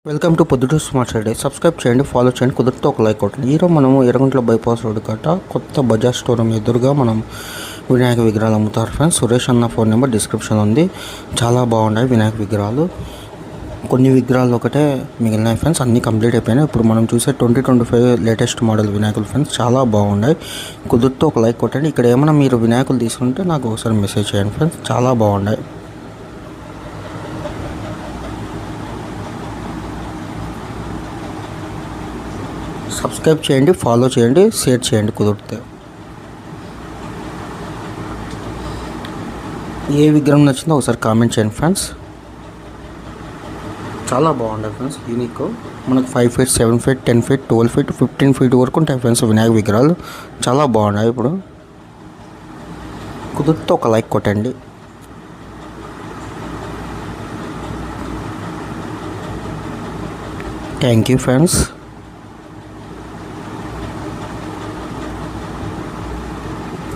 Welcome to Proddatur smart city. Subscribe చేయండి, follow చేయండి, కుదిరితే ఒక లైక్ కొట్టండి. ఈరోజు మనము ఎర్రగుంట్ల బైపాస్ రోడ్ కట్ట కొత్త బజాజ్ స్టోర్ రూమ్ ఎదురుగా మనం వినాయక విగ్రహాలు అమ్ముతారు ఫ్రెండ్స్. సురేష్ అన్న ఫోన్ నెంబర్ డిస్క్రిప్షన్ ఉంది. చాలా బాగున్నాయి వినాయక విగ్రహాలు. కొన్ని విగ్రహాలు ఒకటే మిగిలినాయి ఫ్రెండ్స్, అన్నీ కంప్లీట్ అయిపోయినాయి. ఇప్పుడు మనం చూసే 2025 లేటెస్ట్ మోడల్ వినాయకులు ఫ్రెండ్స్, చాలా బాగున్నాయి. కుదిరితే ఒక లైక్ కొట్టండి. ఇక్కడ ఏమైనా మీరు వినాయకులు తీసుకుంటే నాకు ఒకసారి మెసేజ్ చేయండి ఫ్రెండ్స్, చాలా బాగున్నాయి. సబ్స్క్రైబ్ చేయండి, ఫాలో చేయండి, షేర్ చేయండి కుదిరితే. ఏ విగ్రహం నచ్చిందో ఒకసారి కామెంట్ చేయండి ఫ్రెండ్స్. చాలా బాగుంటాయి ఫ్రెండ్స్, యూనిక్. మనకు 5 feet, 7 feet, 10 feet, 12 feet, 15 feet వరకు ఉంటాయి ఫ్రెండ్స్ వినాయక విగ్రహాలు. చాలా బాగున్నాయి. ఇప్పుడు కుదిరితే ఒక లైక్ కొట్టండి. Thank you friends.